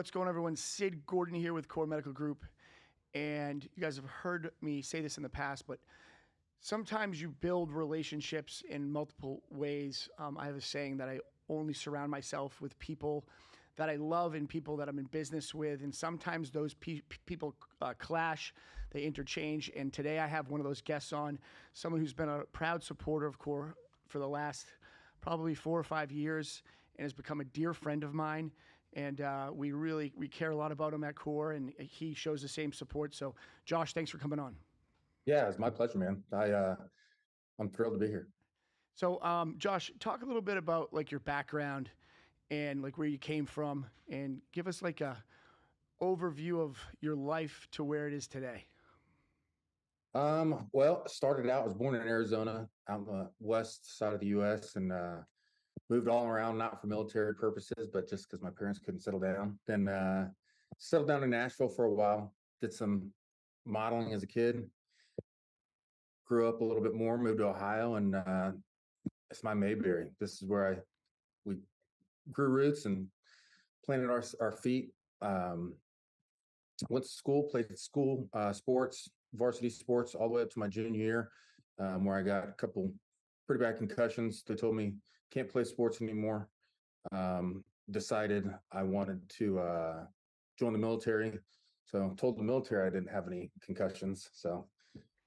What's going on, everyone? Sid Gordon here with Core Medical Group. And you guys have heard me say this in the past, but sometimes you build relationships in multiple ways. I have a saying that I only surround myself with people that I love and people that I'm in business with. And sometimes those people clash, they interchange. And today I have one of those guests on, someone who's been a proud supporter of Core for the last probably 4 or 5 years and has become a dear friend of mine. And we care a lot about him at Core, and he shows the same support. So, Josh, thanks for coming on. Yeah, it's my pleasure, man. I'm thrilled to be here. So, Josh, talk a little bit about like your background and like where you came from, and give us like a overview of your life to where it is today. Well, started out, I was born in Arizona, out on the west side of the U.S., and moved all around, not for military purposes, but just because my parents couldn't settle down. Then settled down in Nashville for a while, did some modeling as a kid, grew up a little bit more, moved to Ohio, and it's my Mayberry. This is where we grew roots and planted our feet. Um, Went to school, played school sports, varsity sports, all the way up to my junior year, where I got a couple pretty bad concussions. They told me can't play sports anymore. Decided I wanted to join the military. So told the military I didn't have any concussions, so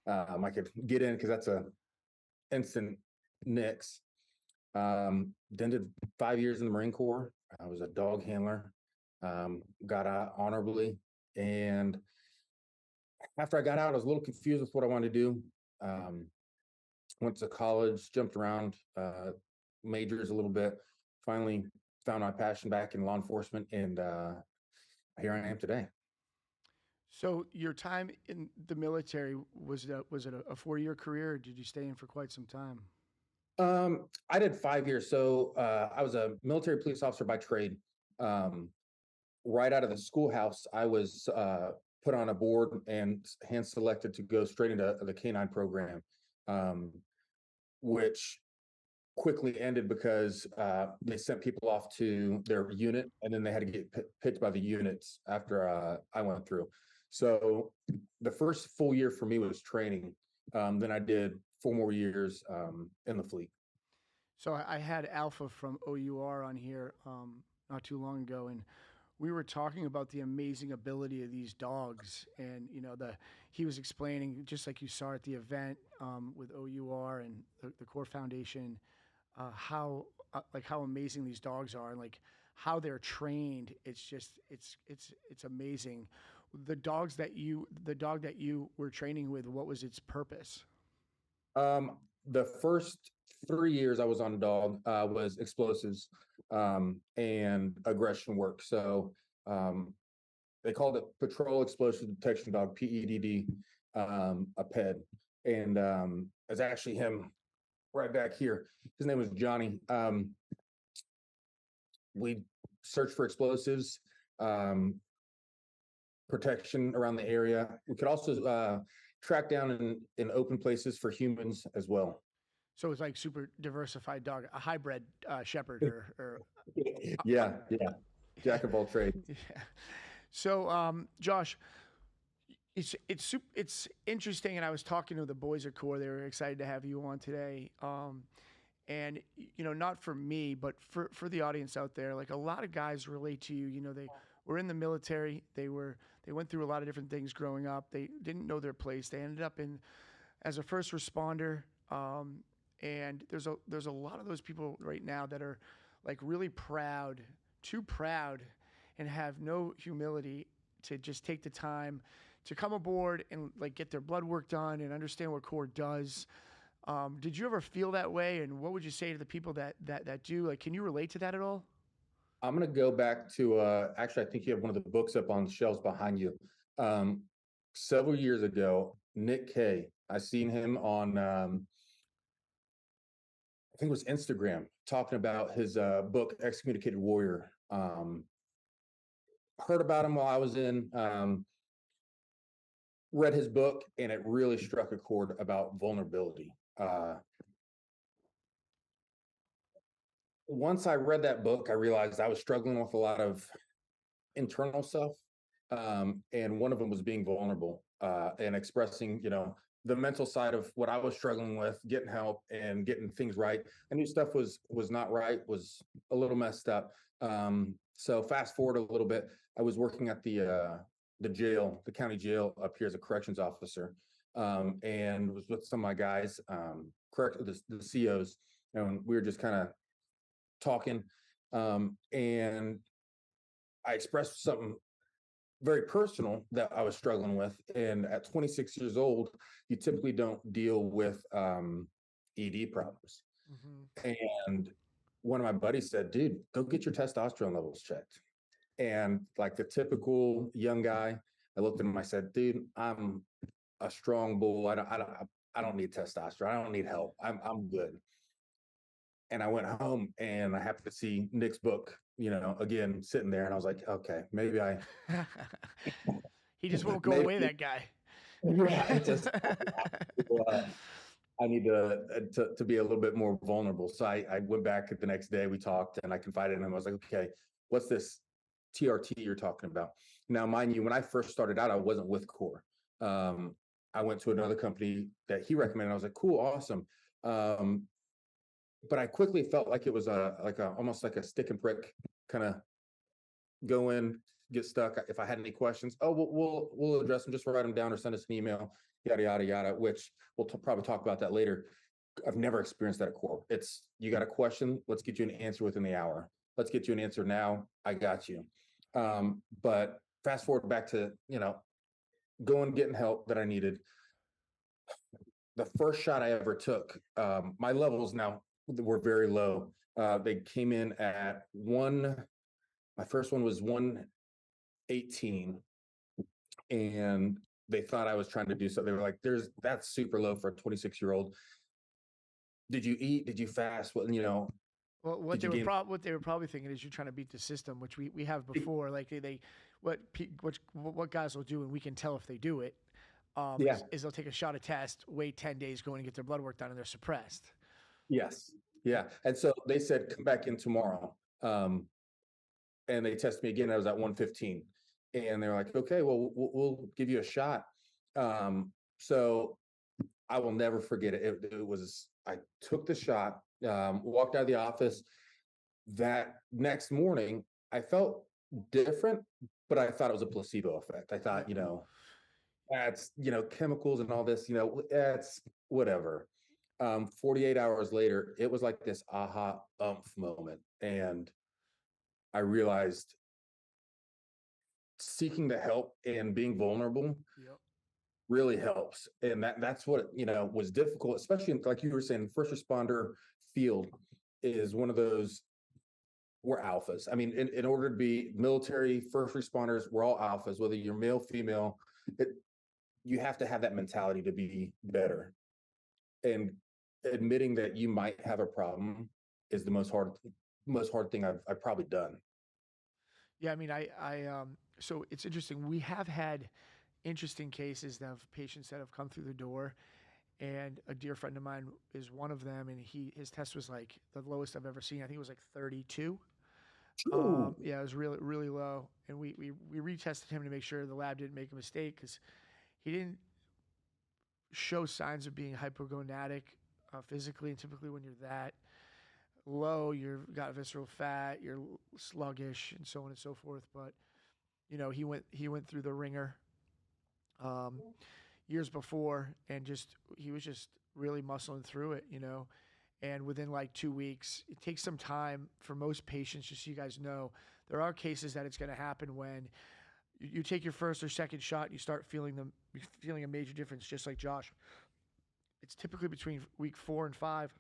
I could get in because that's a instant nix. Then did 5 years in the Marine Corps. I was a dog handler. Got out honorably, and after I got out, I was a little confused with what I wanted to do. Um, Went to college, jumped around majors a little bit. Finally, found my passion back in law enforcement, and here I am today. So, your time in the military was it a 4 year career, or did you stay in for quite some time? I did 5 years. So I was a military police officer by trade. Um, right out of the schoolhouse, I was put on a board and hand selected to go straight into the K-9 program, um, which quickly ended because they sent people off to their unit, and then they had to get picked by the units after I went through. So the first full year for me was training. Then I did 4 more years in the fleet. So I had Alpha from OUR on here not too long ago, and we were talking about the amazing ability of these dogs, and he was explaining, just like you saw at the event with OUR and the Core Foundation, how how amazing these dogs are, and like how they're trained. It's just it's amazing. The dog that you were training with, what was its purpose? The first 3 years I was on a dog was explosives and aggression work. So um, they called it Patrol Explosive Detection Dog, PEDD, a PED. And it's actually him right back here. His name was Johnny. We searched for explosives, um, protection around the area. We could also track down in open places for humans as well. So it's like super diversified dog, a hybrid shepherd or Yeah, yeah. yeah. Jack of all trades. Yeah. So, Josh, it's interesting, and I was talking to the boys at Core. They were excited to have you on today. And not for me, but for the audience out there, like a lot of guys relate to you. They were in the military. They went through a lot of different things growing up. They didn't know their place. They ended up in as a first responder. And there's a lot of those people right now that are like really proud, too proud, and have no humility to just take the time to come aboard and like get their blood work done and understand what Core does. Did you ever feel that way? And what would you say to the people that do? Like, can you relate to that at all? I'm going to go back to actually, I think you have one of the books up on the shelves behind you. Um, Several years ago, Nick Kay, I seen him on, I think it was Instagram, talking about his book, Excommunicated Warrior. Heard about him while I was in, read his book, and it really struck a chord about vulnerability. Once I read that book, I realized I was struggling with a lot of internal stuff. And one of them was being vulnerable and expressing, the mental side of what I was struggling with, getting help and getting things right. I knew stuff was not right, was a little messed up. So fast forward a little bit, I was working at the jail, the county jail up here as a corrections officer, and was with some of my guys, the COs, and we were just kind of talking, and I expressed something very personal that I was struggling with. And at 26 years old, you typically don't deal with ED problems. Mm-hmm. And one of my buddies said, dude, go get your testosterone levels checked. And like the typical young guy, I looked at him, I said, dude, I'm a strong bull. I don't need testosterone. I don't need help. I'm good. And I went home and I happened to see Nick's book, again, sitting there. And I was like, okay, maybe He just won't go maybe, away, that guy. yeah, it just, I need to be a little bit more vulnerable. So I went back the next day, we talked and I confided in him. I was like, okay, what's this TRT you're talking about? Now, mind you, when I first started out, I wasn't with Core. I went to another company that he recommended. I was like, cool, awesome. But I quickly felt like it was almost like a stick and prick kind of go in, get stuck. If I had any questions, we'll address them. Just write them down or send us an email, yada yada yada. Which we'll probably talk about that later. I've never experienced that at Core. It's you got a question, let's get you an answer within the hour. Let's get you an answer now. I got you. But fast forward back to going getting help that I needed. The first shot I ever took, my levels now were very low. They came in at my first one was 118, and they thought I was trying to do something. They were like, that's super low for a 26-year-old. Did you eat? Did you fast? Well, Well, did you gain? what they were probably thinking is you're trying to beat the system, which we have before. Like what guys will do, and we can tell if they do it. Yeah. Is they'll take a shot of test, wait 10 days, go in and get their blood work done, and they're suppressed. Yes. Yeah. And so they said, come back in tomorrow. And they tested me again. I was at 115. And they're like, okay, well, we'll give you a shot. So I will never forget it. I took the shot, walked out of the office. That next morning, I felt different, but I thought it was a placebo effect. I thought, that's, chemicals and all this, that's whatever. 48 hours later, it was like this aha umph moment. And I realized seeking the help and being vulnerable Yep. really helps. And that's what, was difficult, especially like you were saying, first responder field is one of those, we're alphas. I mean, in order to be military first responders, we're all alphas, whether you're male, female, you have to have that mentality to be better. And admitting that you might have a problem is the most hard thing I've probably done. Yeah, I mean, so it's interesting. We have had interesting cases of patients that have come through the door, and a dear friend of mine is one of them, and his test was like the lowest I've ever seen. I think it was like 32. Ooh. Yeah, it was really really low, and we retested him to make sure the lab didn't make a mistake because he didn't show signs of being hypogonadic physically, and typically when you're that low, you've got visceral fat, you're sluggish, and so on and so forth. But he went through the ringer um, years before, and he was just really muscling through it, And within like 2 weeks, it takes some time for most patients. Just so you guys know, there are cases that it's going to happen when you take your first or second shot, you start feeling a major difference, just like Josh. It's typically between week 4 and 5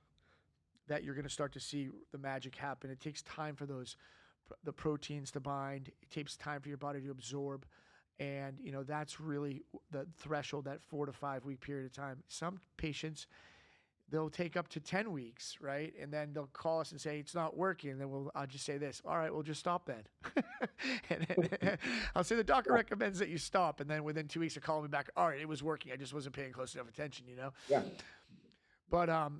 that you're going to start to see the magic happen. It takes time for the proteins to bind. It takes time for your body to absorb. And, that's really the threshold, that 4 to 5 week period of time. Some patients, they'll take up to 10 weeks, right? And then they'll call us and say, it's not working. And then I'll just say this, all right, we'll just stop then. And I'll say the doctor recommends that you stop. And then within 2 weeks, they're calling me back, all right, it was working. I just wasn't paying close enough attention, Yeah. But,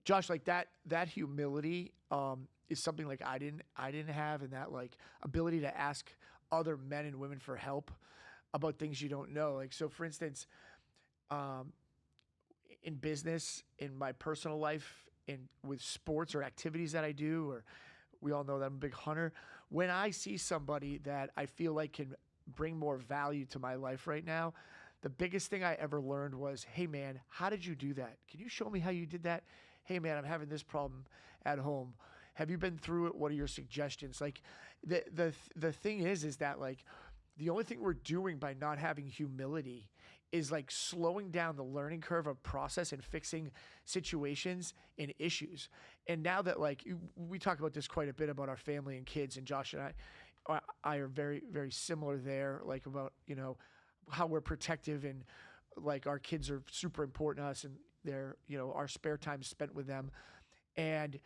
Josh, like that humility is something like I didn't have, and that like ability to ask other men and women for help about things you don't know. Like so, for instance, um, in business, in my personal life, in with sports or activities that I do, or we all know that I'm a big hunter. When I see somebody that I feel like can bring more value to my life right now, the biggest thing I ever learned was, hey man, how did you do that? Can you show me how you did that? Hey man, I'm having this problem at home. Have you been through it? What are your suggestions? Like the thing is that like the only thing we're doing by not having humility is like slowing down the learning curve of process and fixing situations and issues. And now that like we talk about this quite a bit about our family and kids, and Josh and I are very similar there. Like about how we're protective and like our kids are super important to us, and they're our spare time spent with them. And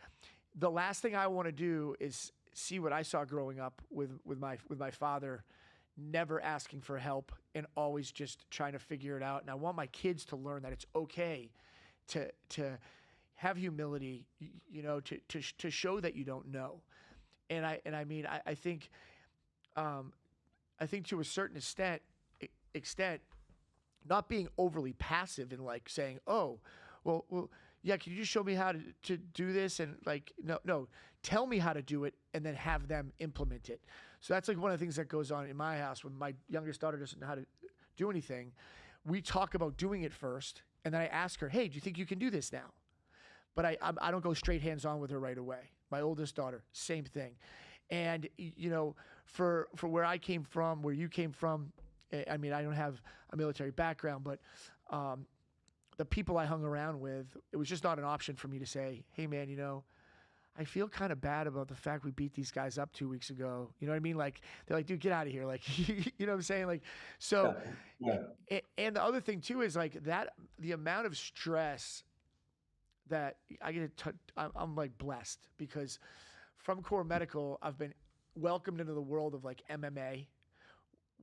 the last thing I want to do is see what I saw growing up with my father, never asking for help and always just trying to figure it out. And I want my kids to learn that it's okay to have humility, to show that you don't know. And I mean um, I think to a certain extent, not being overly passive and like saying, "Oh, well, yeah, can you just show me how to do this?" And like, no, tell me how to do it, and then have them implement it. So that's like one of the things that goes on in my house when my youngest daughter doesn't know how to do anything. We talk about doing it first, and then I ask her, "Hey, do you think you can do this now?" But I don't go straight hands on with her right away. My oldest daughter, same thing. And for where I came from, where you came from, I mean, I don't have a military background, but um, the people I hung around with, it was just not an option for me to say, "Hey, man, I feel kind of bad about the fact we beat these guys up 2 weeks ago." You know what I mean? Like they're like, "Dude, get out of here!" Like, you know what I'm saying? Like, so, Yeah. Yeah. and the other thing too is like that the amount of stress that I get to, I'm like blessed because from core medical, I've been welcomed into the world of like MMA,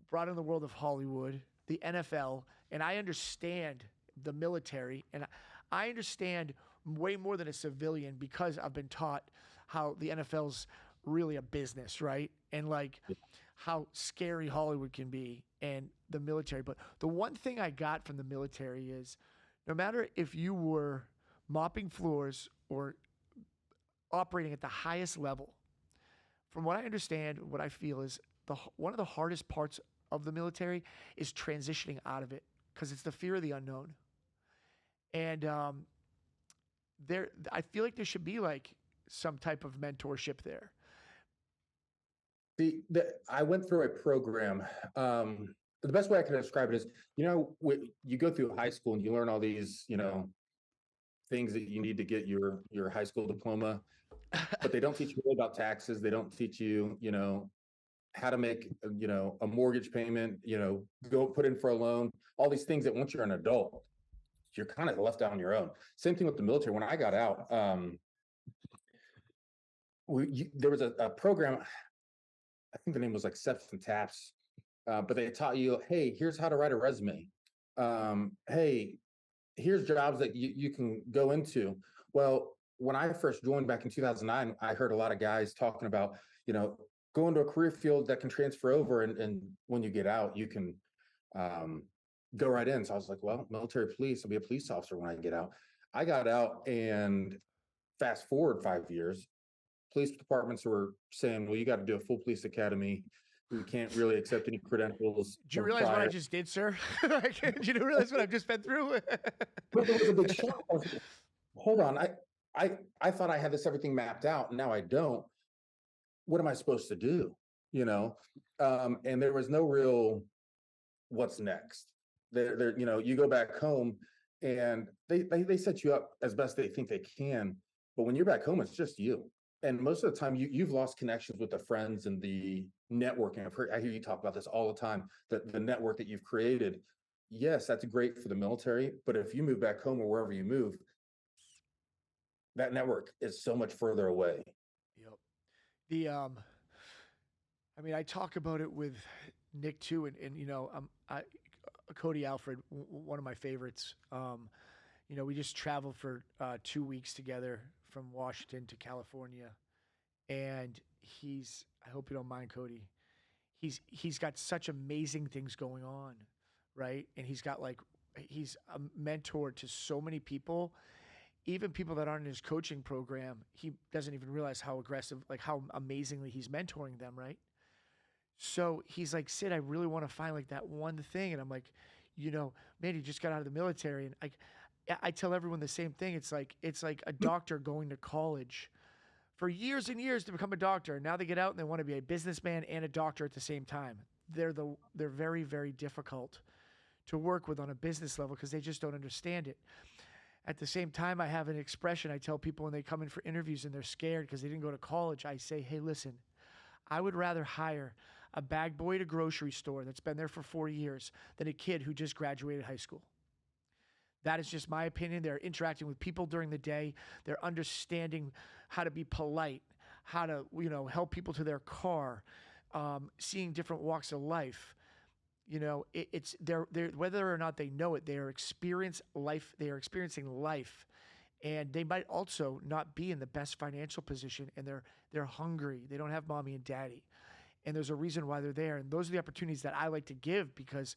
brought in the world of Hollywood, the NFL, and I understand the military, and I understand way more than a civilian because I've been taught how the NFL's really a business, right? And like how scary Hollywood can be and the military. But the one thing I got from the military is no matter if you were mopping floors or operating at the highest level, from what I understand, what I feel is one of the hardest parts of the military is transitioning out of it because it's the fear of the unknown. And I feel like there should be like some type of mentorship there. I went through a program. The best way I can describe it is, you go through high school and you learn all these, things that you need to get your high school diploma, but they don't teach you really about taxes. They don't teach you, how to make, a mortgage payment, go put in for a loan, all these things that once you're an adult, you're kind of left out on your own. Same thing with the military. When I got out, there was a program, I think the name was like Steps and Taps, but they taught you, hey, here's how to write a resume. Hey, here's jobs that you can go into. Well, when I first joined back in 2009, I heard a lot of guys talking about, go into a career field that can transfer over. And when you get out, you can um, go right in. So I was like, well, military police, I'll be a police officer when I get out. I got out, and fast forward 5 years, police departments were saying, well, you got to do a full police academy. We can't really accept any credentials Do you from realize what I prior. just did, sir? Do you realize what I've just been through? But there was a big shock. I was like, hold on, I thought I had this everything mapped out. Now I don't. What am I supposed to do? And there was no real what's next. You go back home, and they set you up as best they think they can. But when you're back home, it's just you. And most of the time, you've lost connections with the friends and the networking. I hear you talk about this all the time. The network that you've created. Yes, that's great for the military. But if you move back home or wherever you move, that network is so much further away. Yep. The I mean, I talk about it with Nick too, and Cody Alfred, one of my favorites. We just traveled for 2 weeks together from Washington to California, and I hope you don't mind, Cody. He's got such amazing things going on, right? And he's a mentor to so many people, even people that aren't in his coaching program. He doesn't even realize how aggressive, like how amazingly he's mentoring them, right? So he's like, Sid, I really want to find like that one thing. And I'm like, man, he just got out of the military. And I tell everyone the same thing. It's like a doctor going to college for years and years to become a doctor. And now they get out and they want to be a businessman and a doctor at the same time. They're very, very difficult to work with on a business level because they just don't understand it. At the same time, I have an expression I tell people when they come in for interviews and they're scared because they didn't go to college. I say, hey, listen, I would rather hire a bag boy at a grocery store that's been there for 4 years than a kid who just graduated high school. That is just my opinion. They're interacting with people during the day. They're understanding how to be polite, how to, help people to their car, seeing different walks of life. It's they're whether or not they know it, they are experiencing life, and they might also not be in the best financial position, and they're hungry. They don't have mommy and daddy, and there's a reason why they're there. And those are the opportunities that I like to give because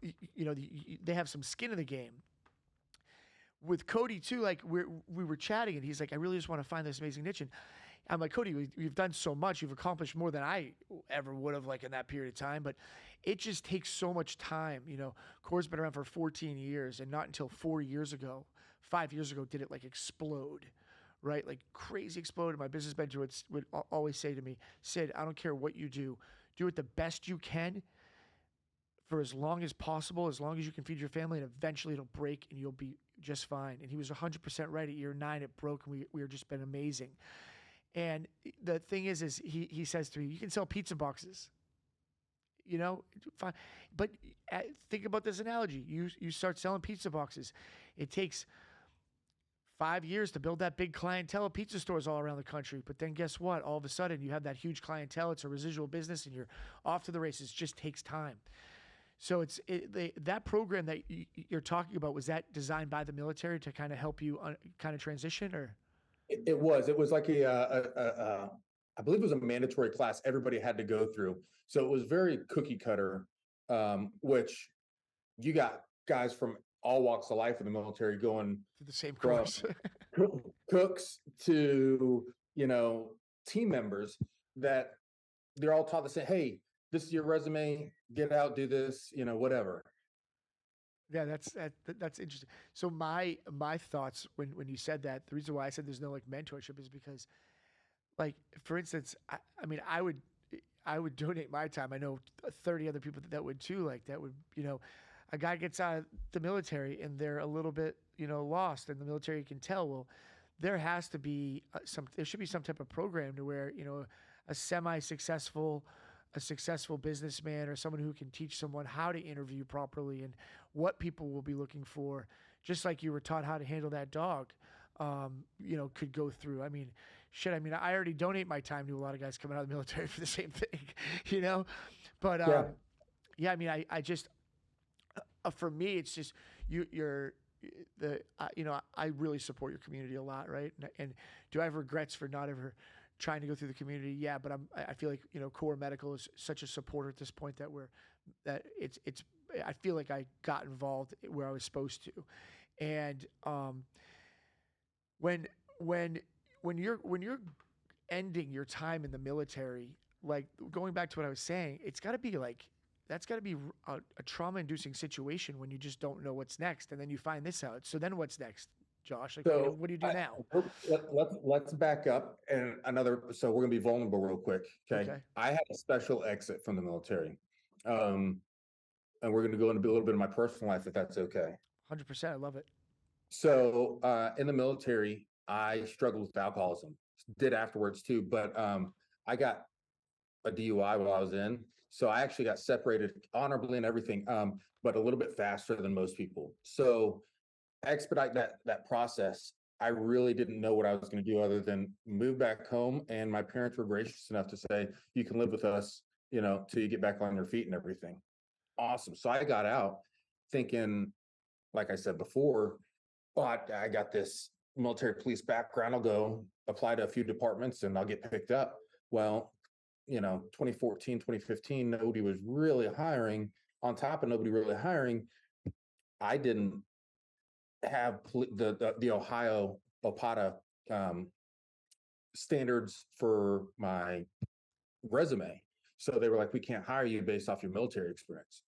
they have some skin in the game. With Cody too, like we were chatting, and he's like, I really just want to find this amazing niche. And I'm like, Cody, you've done so much. You've accomplished more than I ever would have, like in that period of time. But it just takes so much time. Core's been around for 14 years, and not until 5 years ago, did it like explode, right? Like crazy explode. And my business mentor would always say to me, Sid, I don't care what you do it the best you can for as long as possible, as long as you can feed your family, and eventually it'll break and you'll be just fine. And he was 100% right. At year 9, it broke, and we were just been amazing. And the thing is he says to me, you can sell pizza boxes, fine. But think about this analogy. You start selling pizza boxes. It takes 5 years to build that big clientele of pizza stores all around the country. But then guess what? All of a sudden you have that huge clientele. It's a residual business, and you're off to the races. It just takes time. So that program that you're talking about, was that designed by the military to kind of help you kind of transition, or? It was like I believe it was a mandatory class everybody had to go through. So it was very cookie cutter, which you got guys from all walks of life in the military going To the same from course. cooks to, team members that they're all taught to say, hey, this is your resume, get out, do this, whatever. Yeah, that's interesting. So my thoughts when you said that, the reason why I said there's no like mentorship is because, like, for instance, I mean I would donate my time. I know 30 other people that would too. Like that would, a guy gets out of the military and they're a little bit, lost, and the military can tell. Well, there should be some type of program to where, a successful businessman or someone who can teach someone how to interview properly and what people will be looking for, just like you were taught how to handle that dog, could go through. I mean, shit. I mean, I already donate my time to a lot of guys coming out of the military for the same thing, you know. But Yeah. yeah, I mean, I just for me, it's just you're I really support your community a lot, right? And do I have regrets for not ever trying to go through the community? Yeah, but I feel like Core Medical is such a supporter at this point that it's I feel like I got involved where I was supposed to. And when when when you're ending your time in the military, like going back to what I was saying, it's got to be like that's got to be a trauma-inducing situation when you just don't know what's next, and then you find this out. So then what's next, Josh? Like, So what do you do now? let's back up and so we're gonna be vulnerable real quick. Okay. Okay, I had a special exit from the military. Um, and we're gonna go into a little bit of my personal life if that's okay. 100%. I love it. So in the military, I struggled with alcoholism, did afterwards too, but I got a DUI while I was in. So I actually got separated honorably and everything, but a little bit faster than most people. So expedite that process. I really didn't know what I was going to do other than move back home. And my parents were gracious enough to say, you can live with us, till you get back on your feet and everything. Awesome. So I got out thinking, like I said before, oh, I got this military police background. I'll go apply to a few departments and I'll get picked up. Well, 2014, 2015, nobody was really hiring. On top of nobody really hiring, I didn't have the Ohio OPATA standards for my resume. So they were like, we can't hire you based off your military experience.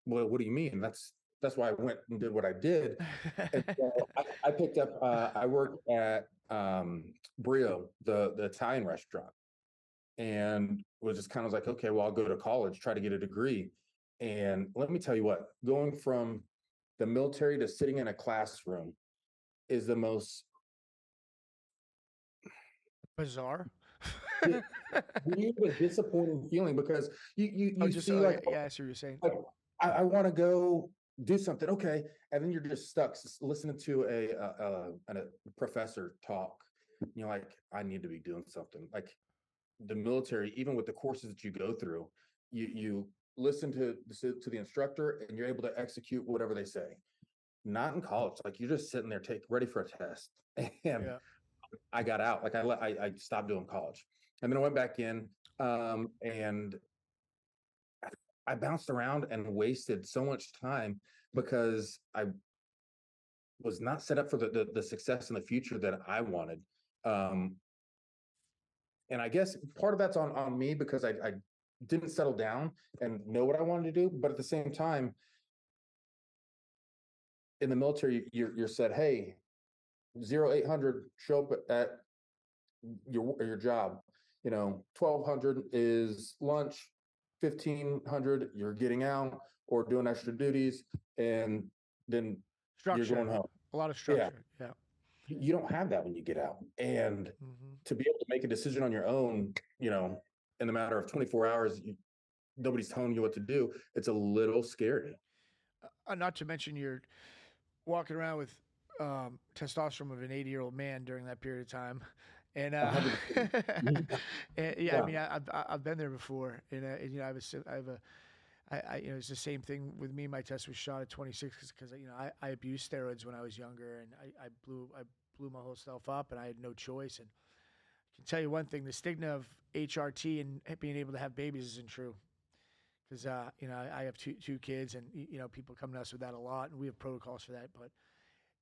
Well, what do you mean? That's why I went and did what I did. And so I picked up. I worked at Brio, the Italian restaurant, and was just kind of like, okay, well, I'll go to college, try to get a degree. And let me tell you what, going from the military to sitting in a classroom is the most Bizarre. weird and disappointing feeling because Oh, you just see like, yeah, I see what you're saying. like I want to go do something, okay, and then you're just stuck listening to a professor talk. You're like, I need to be doing something. Like the military, even with the courses that you go through, you listen to the instructor and you're able to execute whatever they say. Not in college. Like you're just sitting there, ready for a test. And Yeah. I got out. Like I stopped doing college, and then I went back in, and I bounced around and wasted so much time because I was not set up for the success in the future that I wanted. Um, and I guess part of that's on me because I didn't settle down and know what I wanted to do. But at the same time, in the military, you're said, hey, 0800, show up at your job. 1200 is lunch, 1500 you're getting out or doing extra duties, and then you're Structure. going home. A lot of Yeah, structure. Yeah. you don't have that when you get out, and Hmm. to be able to make a decision on your own, in the matter of 24 hours, nobody's telling you what to do. It's a little scary. Not to mention you're walking around with testosterone of an 80-year-old man during that period of time. And, 100%. and yeah, I Yeah, mean, I've been there before, and I have a, it's the same thing with me. My test was shot at 26 because I abused steroids when I was younger, and I blew my whole self up, and I had no choice. And I can tell you one thing: the stigma of HRT and being able to have babies isn't true. Because I have two kids, and people come to us with that a lot, and we have protocols for that. But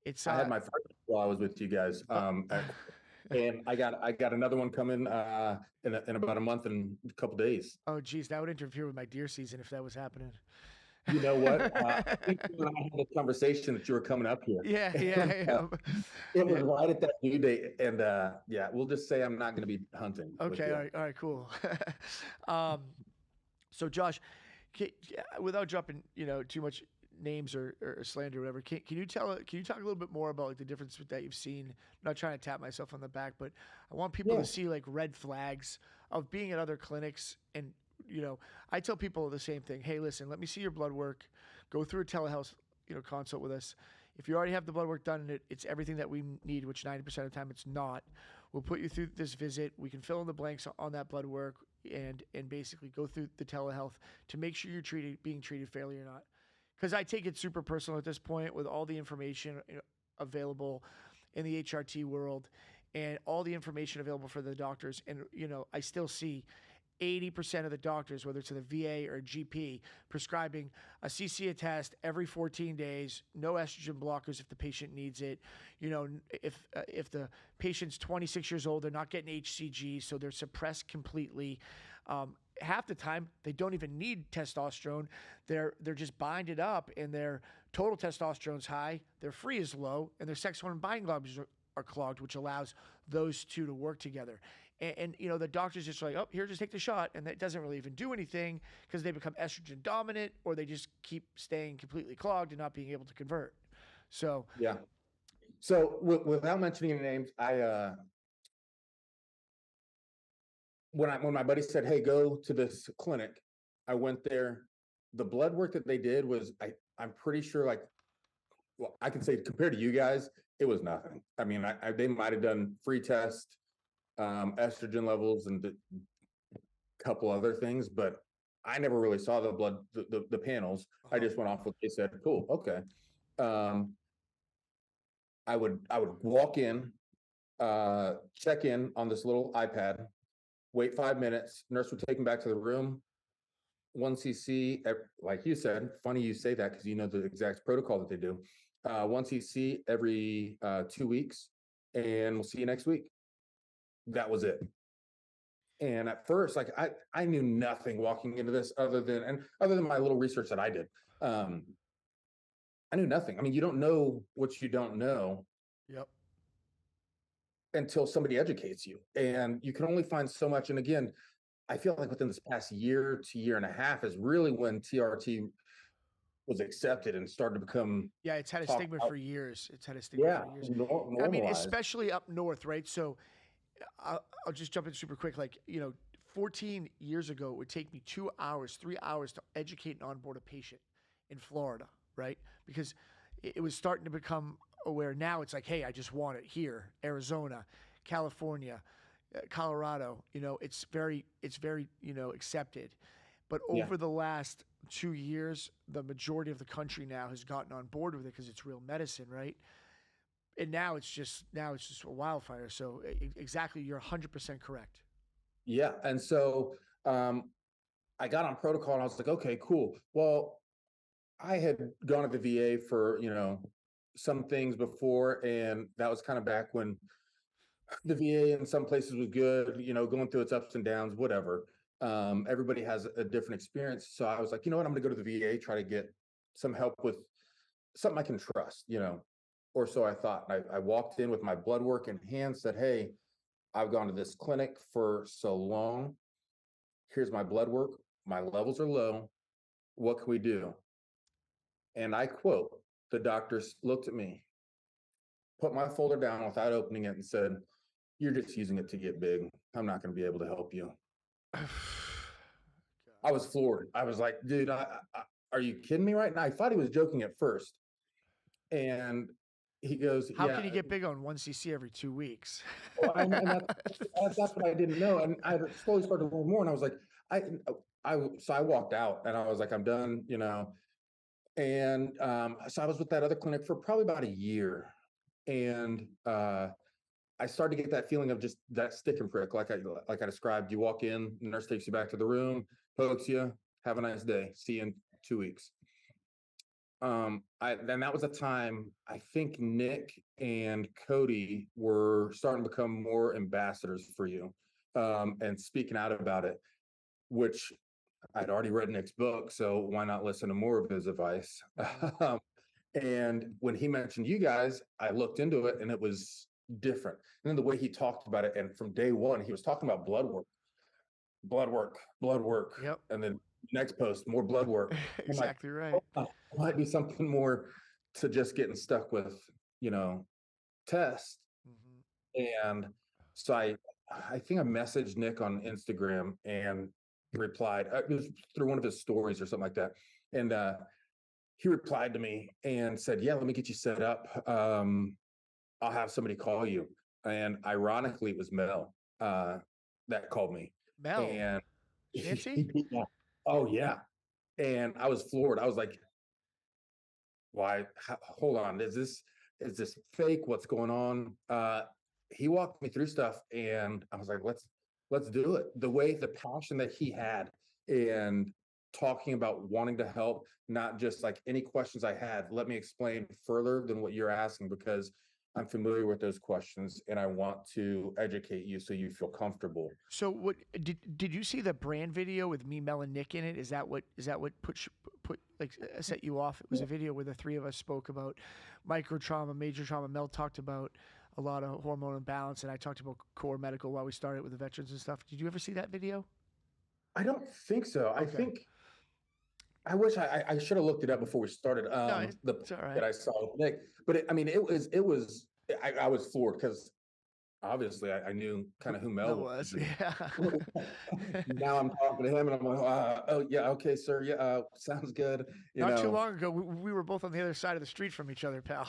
it's I had my first while I was with you guys, uh, and I got another one coming in about a month and a couple days. oh geez, that would interfere with my deer season if that was happening. You know what? I think you and I had a conversation that you were coming up here, Yeah, yeah, and yeah, it was yeah. right at that due date. And yeah, we'll just say I'm not going to be hunting with Okay, you. all right, cool. um, so Josh, without dropping too much names or slander or whatever, can you talk a little bit more about like the difference that you've seen? I'm not trying to tap myself on the back, but I want people to Yeah, see like red flags of being at other clinics. And I tell people the same thing. Hey, listen, let me see your blood work. Go through a telehealth consult with us. If you already have the blood work done and it's everything that we need, which 90% of the time it's not, we'll put you through this visit. We can fill in the blanks on that blood work and basically go through the telehealth to make sure you're being treated fairly or not. Because I take it super personal at this point with all the information available in the HRT world and all the information available for the doctors. And I still see 80% of the doctors, whether it's in the VA or GP, prescribing a CCA test every 14 days, no estrogen blockers if the patient needs it. If the patient's 26 years old, they're not getting HCG, so they're suppressed completely. Half the time, they don't even need testosterone. They're just binded up, and their total testosterone's high. Their free is low, and their sex hormone binding globules are clogged, which allows those two to work together. And the doctor's just like, oh, here, just take the shot. And that doesn't really even do anything because they become estrogen dominant or they just keep staying completely clogged and not being able to convert. So, yeah. So without mentioning any names, when my buddy said, "Hey, go to this clinic," I went there. The blood work that they did was I'm pretty sure like, well, I can say compared to you guys, it was nothing. I mean, they might have done free test, estrogen levels, and a couple other things, but I never really saw the blood, the panels. I uh-huh. just went off what they said. Cool, okay. Um, I would walk in, check in on this little iPad, wait 5 minutes. Nurse would take him back to the room. 1 cc, like you said. Funny you say that because you know the exact protocol that they do. 1 cc every 2 weeks, and we'll see you next week. That was it. And at first, like I knew nothing walking into this other than my little research that I did. Um, I knew nothing. I mean, you don't know what you don't know Yep. until somebody educates you, and you can only find so much. And again, I feel like within this past year to year and a half is really when TRT was accepted and started to become Yeah, it's had a talked stigma about. for years. It's had a stigma Yeah, for years. I mean, normalized. especially up north, right? So I'll just jump in super quick. Like, 14 years ago, it would take me 2 hours, 3 hours to educate and onboard a patient in Florida, right? Because it was starting to become aware. Now it's like, hey, I just want it here, Arizona, California, Colorado. It's very accepted. But Yeah, over the last 2 years, the majority of the country now has gotten on board with it because it's real medicine, right? And now it's just a wildfire. So exactly, you're 100% correct. yeah. And so I got on protocol and I was like, okay, cool. Well, I had gone to the VA for, some things before, and that was kind of back when the VA in some places was good, going through its ups and downs, whatever. Everybody has a different experience. So I was like, you know what, I'm going to go to the VA, try to get some help with something I can trust, or so I thought. I walked in with my blood work in hand, said, hey, I've gone to this clinic for so long. Here's my blood work. My levels are low. What can we do? And I quote, the doctor looked at me, put my folder down without opening it, and said, you're just using it to get big. I'm not going to be able to help you. God. I was floored. I was like, dude, are you kidding me right now? I thought he was joking at first. And he goes, How yeah. can you get big on 1 cc every 2 weeks? Well, and that's what I didn't know. And I slowly started to learn more. And I was like, I, so I walked out and I was like, I'm done. And so I was with that other clinic for probably about a year. And I started to get that feeling of just that stick and prick, like I described. You walk in, the nurse takes you back to the room, pokes you, have a nice day, see you in 2 weeks. Then that was a time I think Nick and Cody were starting to become more ambassadors for you, and speaking out about it, which I'd already read Nick's book, so why not listen to more of his advice? Mhm. And when he mentioned you guys, I looked into it and it was different. And then the way he talked about it, and from day one, he was talking about blood work, blood work, blood work, Yep. and then next post, more blood work. I'm like, Exactly right. oh, might be something more to just getting stuck with, you know, tests. Hmm. And so I think I messaged Nick on Instagram and he replied. It was through one of his stories or something like that. And he replied to me and said, "Yeah, let me get you set up. I'll have somebody call you." And ironically, it was Mel that called me. Mel, And Shanty? yeah. Oh yeah. And I was floored. I was like, why, hold on, is this fake? What's going on? He walked me through stuff and I was like, let's do it. The way, the passion that he had, and talking about wanting to help, not just like any questions I had, let me explain further than what you're asking, because I'm familiar with those questions and I want to educate you so you feel comfortable. So what did you see the brand video with me, Mel, and Nick in it? Is that what put like set you off? It was a video where the three of us spoke about micro trauma, major trauma. Mel talked about a lot of hormone imbalance, and I talked about core medical while we started with the veterans and stuff. Did you ever see that video? I don't think so. I Okay. think I wish I should have looked it up before we started. No, The it's all that right. I saw with Nick, but I mean, it was I was floored because obviously I knew kind of who Mel Mel was, was, yeah. and now I'm talking to him and I'm like, oh yeah, okay, sir, yeah, sounds good, you Not too know. long ago, we were both on the other side of the street from each other, pal.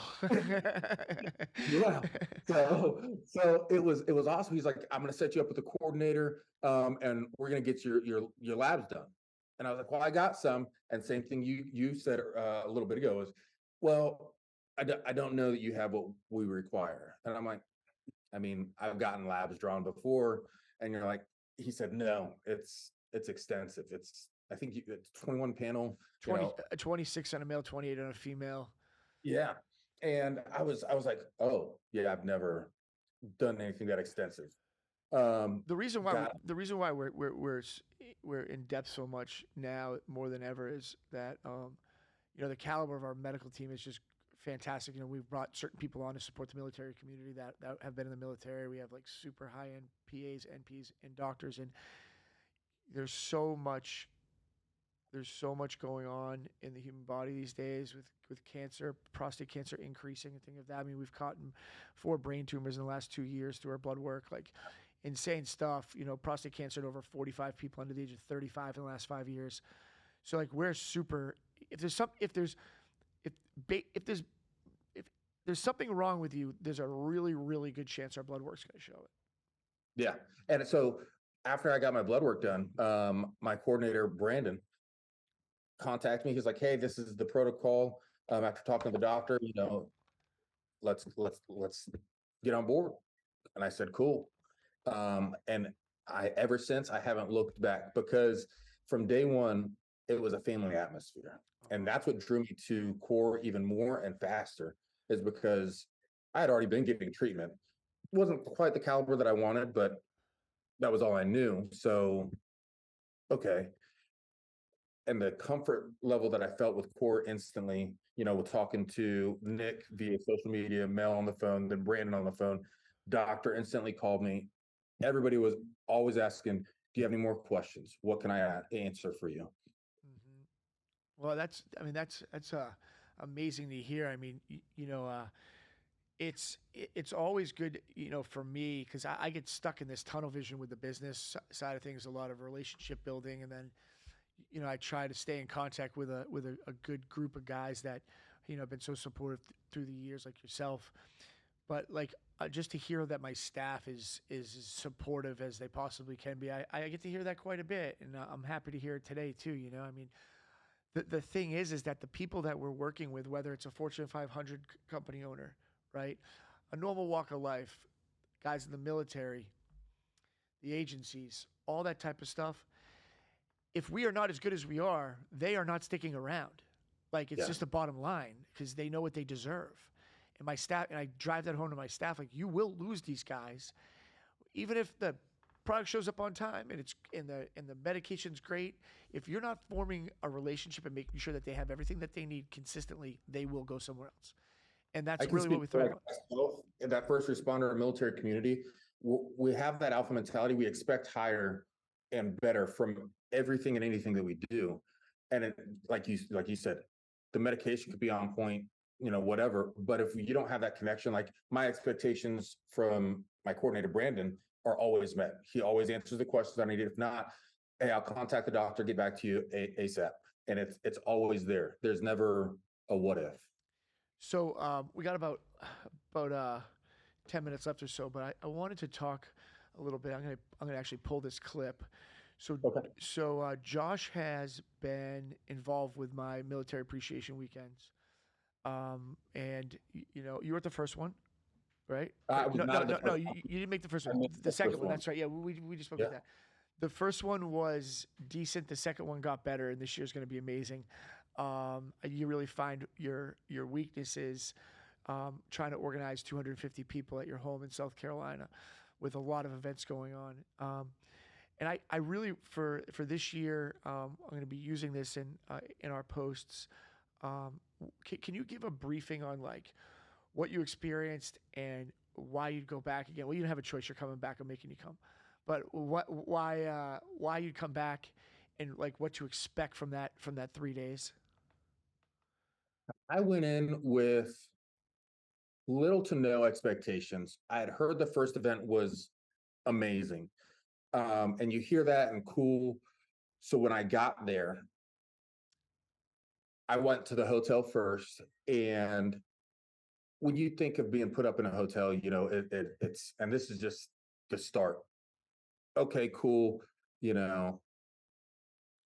Yeah. So it was awesome. He's like, I'm gonna set you up with a coordinator, and we're gonna get your labs done. And I was like, well, I got some. And same thing you said a little bit ago is, well, I don't know that you have what we require. And I'm like, I mean, I've gotten labs drawn before, and you're like, he said, no, it's extensive. I think it's 21 panel, 20, 26 on a male, 28 on a female. yeah. And I was like, oh yeah, I've never done anything that extensive. The reason why Got we're in depth so much now more than ever is that the caliber of our medical team is just fantastic. We've brought certain people on to support the military community that have been in the military. We have like super high end PAs, NPs, and doctors, and there's so much there's so much going on in the human body these days with cancer, prostate cancer increasing and things like that. I mean, we've caught 4 brain tumors in the last 2 years through our blood work, like insane stuff. Prostate cancer in over 45 people under the age of 35 in the last 5 years. So like we're super. If there's some, if there's, if if there's if there's something wrong with you, there's a really really good chance our blood work's going to show it. Yeah. And so after I got my blood work done, my coordinator, Brandon, contacted me. He's like, hey, this is the protocol. After talking to the doctor, let's get on board. And I said, cool. And ever since I haven't looked back, because from day one, it was a family atmosphere. And that's what drew me to core even more and faster, is because I had already been getting treatment. It wasn't quite the caliber that I wanted, but that was all I knew. So, okay. And the comfort level that I felt with core instantly, with talking to Nick via social media, Mel on the phone, then Brandon on the phone, doctor instantly called me. Everybody was always asking, do you have any more questions? What can I answer for you? Well, that's amazing to hear. I mean, it's always good, for me because I get stuck in this tunnel vision with the business side of things, a lot of relationship building, and then I try to stay in contact with a good group of guys that have been so supportive through the years, like yourself. But like just to hear that my staff is as supportive as they possibly can be, I get to hear that quite a bit, and I'm happy to hear it today too. I mean, the thing is that the people that we're working with, whether it's a Fortune 500 company owner, right, a normal walk of life, guys in the military, the agencies, all that type of stuff. If we are not as good as we are, they are not sticking around. Like it's Yeah. just a bottom line because they know what they deserve. And my staff, and I drive that home to my staff, like you will lose these guys, even if the product shows up on time and the medication's great. If you're not forming a relationship and making sure that they have everything that they need consistently, they will go somewhere else. And I that's can really what speak we for thrive like on. myself in that first responder and military community. We have that alpha mentality. We expect higher and better from everything and anything that we do. And like you said, the medication could be on point, whatever. But if you don't have that connection, like my expectations from my coordinator Brandon are always met. He always answers the questions I need. If not, hey, I'll contact the doctor, get back to you ASAP. And it's always there. There's never a what if. So we got about 10 minutes left or so, but I wanted to talk a little bit. I'm gonna actually pull this clip. So Okay. Josh has been involved with my military appreciation weekends, and you were at the first one, right? I was No, not no, at the no, no. first You didn't make the first I one. missed The the second first one. one. That's right. Yeah, we just spoke Yeah. about that. The first one was decent. The second one got better, and this year's going to be amazing. You really find your weaknesses trying to organize 250 people at your home in South Carolina, with a lot of events going on. And I really for this year, I'm going to be using this in our posts. Can you give a briefing on like what you experienced and why you'd go back again? Well, you don't have a choice. You're coming back. I'm making you come. But why you'd come back and like what to expect from that 3 days? I went in with little to no expectations. I had heard the first event was amazing. And you hear that and cool. So when I got there, I went to the hotel first. And when you think of being put up in a hotel, it's, and this is just the start. Okay, cool. You know,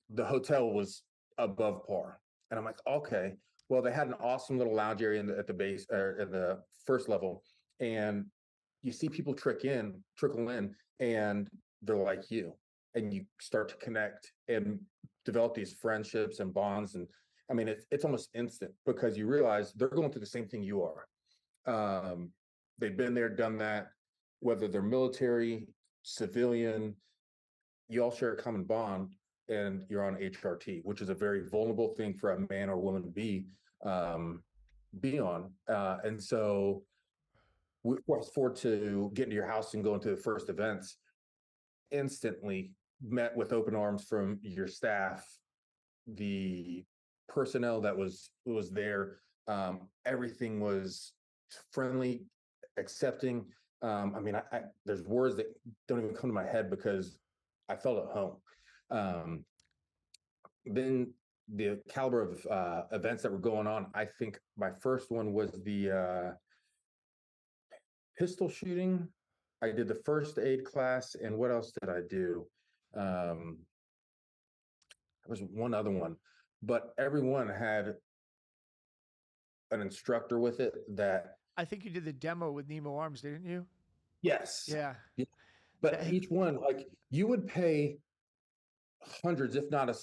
the hotel was above par. And I'm like, okay. Well, they had an awesome little lounge area at the base or at the first level, and you see people trickle in, and they're like you, and you start to connect and develop these friendships and bonds. And I mean, it's almost instant because you realize they're going through the same thing you are. Um, they've been there, done that, whether they're military, civilian, you all share a common bond, and you're on HRT, which is a very vulnerable thing for a man or woman to um, be on. And so we fast forward to getting to your house and going to the first events, instantly met with open arms from your staff, the personnel that was there. Everything was friendly, accepting. I mean, there's words that don't even come to my head because I felt at home. Um, then the caliber of events that were going on, I think my first one was the pistol shooting. I did the first aid class, and what else did I do? Um, there was one other one, but everyone had an instructor with it that, I think you did the demo with Nemo Arms, didn't you? yes. Yeah. Yeah. But That, each one, like you would pay hundreds, if not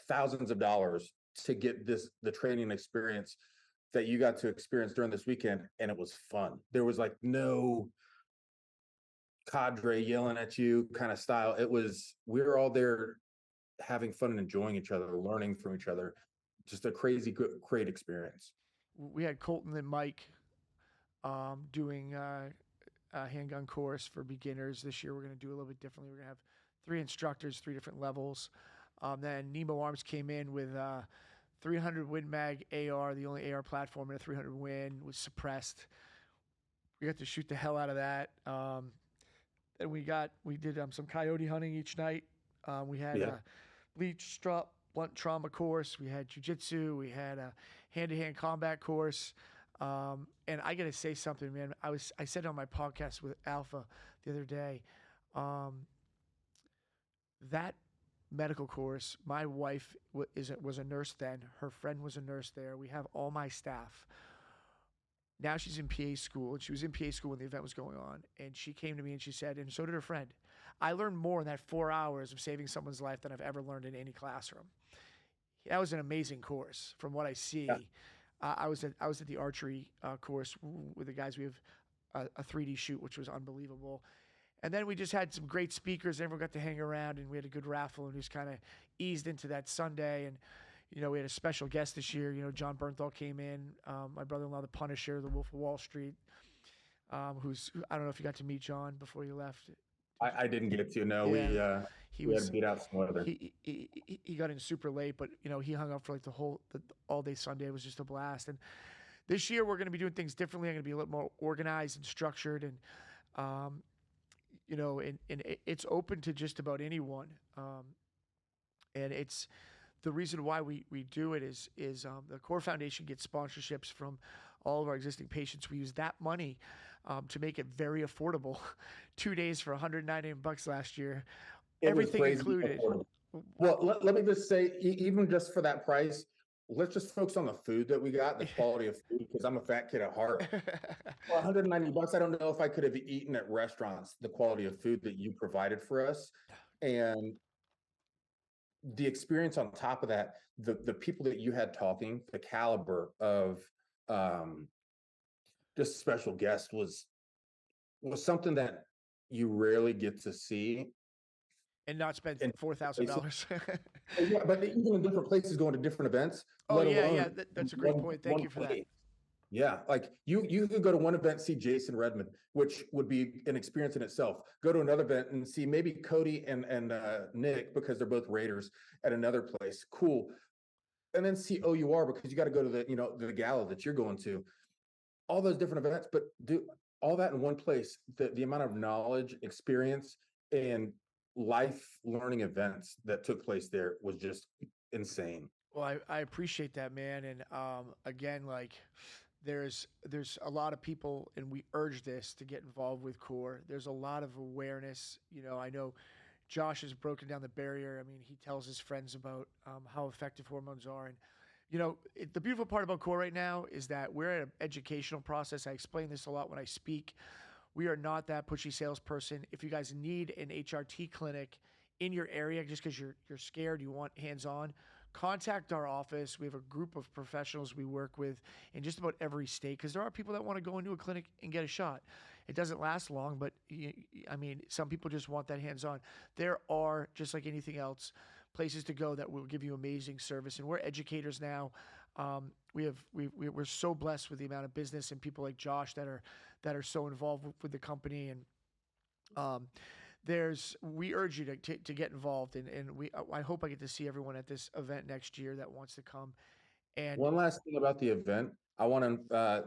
thousands of dollars to get the training experience that you got to experience during this weekend, and it was fun. There was like no cadre yelling at you kind of style. It was, we were all there having fun and enjoying each other, learning from each other. Just a crazy, great experience. we had Colton and Mike doing a handgun course for beginners. This year, we're going to do a little bit differently. We're going to have three instructors, three different levels. Then Nemo Arms came in with 300 Win Mag AR, the only AR platform in a 300 Win, was suppressed. We got to shoot the hell out of that. And we did some coyote hunting each night. We had Yeah. a leech blunt trauma course. We had jujitsu. We had a hand-to-hand combat course. And I gotta say something, man. I said on my podcast with Alpha the other day, um, that medical course. My wife was a nurse then. Her friend was a nurse there. We have all my staff. Now she's in PA school, and she was in PA school when the event was going on. And she came to me and she said, and so did her friend, I learned more in that 4 hours of saving someone's life than I've ever learned in any classroom. That was an amazing course from what I Yeah. see. I was at the archery course with the guys. We have a 3D shoot, which was unbelievable. And then we just had some great speakers. Everyone got to hang around, and we had a good raffle, and just kind of eased into that Sunday. And we had a special guest this year. John Bernthal came in, my brother-in-law, the Punisher, the Wolf of Wall Street. Who's I don't know if you got to meet John before you left. I didn't get to. No, Yeah, he we had to was beat out some weather. he got in super late, but he hung up for like the all day Sunday. It was just a blast. And this year we're going to be doing things differently. I'm going to be a little more organized and structured, and um, it's open to just about anyone. And it's the reason why we do it is the Core Foundation gets sponsorships from all of our existing patients. We use that money to make it very affordable. 2 days for $198 last year, It was everything crazy included. affordable. Well, let me just say, even just for that price, let's just focus on the food that we got, the quality of food, because I'm a fat kid at heart. For $190, I don't know if I could have eaten at restaurants the quality of food that you provided for us. And the experience on top of that, the people that you had talking, the caliber of um, just special guest was something that you rarely get to see And not spend in places. $4,000. Yeah, but even in different places, going to different events, Oh let yeah, alone yeah. That's a great one point. Thank one you for that. place. Yeah, like you could go to one event, see Jason Redmond, which would be an experience in itself. Go to another event and see maybe Cody and Nick, because they're both Raiders, at another place. Cool. And then see OUR because you got to go to the gala that you're going to. All those different events, but do all that in one place. The amount of knowledge, experience, and life learning events that took place there was just insane. Well, I appreciate that, man. And again, like there's a lot of people, and we urge this to get involved with Core. There's a lot of awareness. I know Josh has broken down the barrier. I mean, he tells his friends about how effective hormones are, and The beautiful part about Core right now is that we're at an educational process. I explain this a lot when I speak. We are not that pushy salesperson. If you guys need an HRT clinic in your area, just because you're scared, you want hands-on, contact our office. We have a group of professionals we work with in just about every state, because there are people that want to go into a clinic and get a shot. It doesn't last long, but some people just want that hands-on. There are, just like anything else, places to go that will give you amazing service. And we're educators now. We're so blessed with the amount of business and people like Josh that are so involved with the company. And we urge you to get involved. And I hope I get to see everyone at this event next year that wants to come. And One last thing about the event, I want to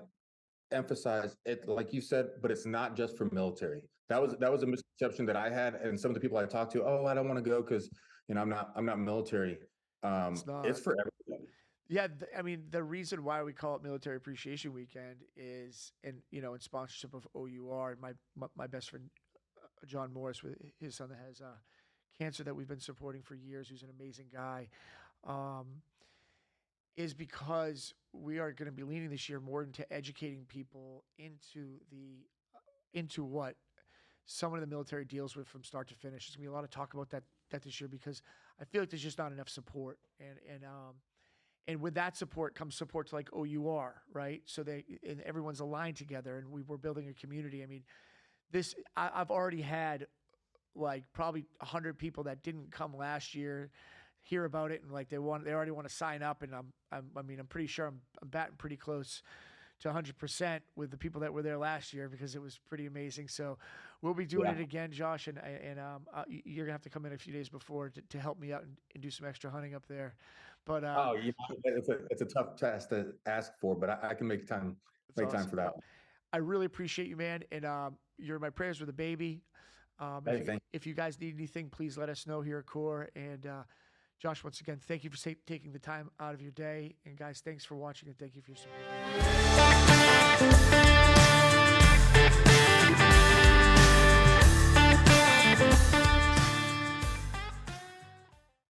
emphasize it, like you said, but it's not just for military. That was a misconception that I had, and some of the people I talked to. Oh, I don't want to go because I'm not military. it's not. It's for everybody. Yeah, the reason why we call it Military Appreciation Weekend is, in sponsorship of OUR, and my best friend John Morris, with his son that has cancer that we've been supporting for years, who's an amazing guy, is because we are going to be leaning this year more into educating people into what someone in the military deals with from start to finish. There's going to be a lot of talk about that this year, because I feel like there's just not enough support, and with that support comes support to like OUR, right? So and everyone's aligned together, and we're building a community. I mean, I've already had like probably 100 people that didn't come last year hear about it, and like they already want to sign up, and I'm pretty sure I'm batting pretty close to 100% with the people that were there last year, because it was pretty amazing. So we'll be doing it again, Josh, and you're gonna have to come in a few days before to help me out and do some extra hunting up there. But it's a tough task to ask for, but I can make time awesome. for that. I really appreciate you, man, and you're my prayers for the baby. If you guys need anything, please let us know here at Core. And Josh, once again, thank you for taking the time out of your day. And guys, thanks for watching, and thank you for your support.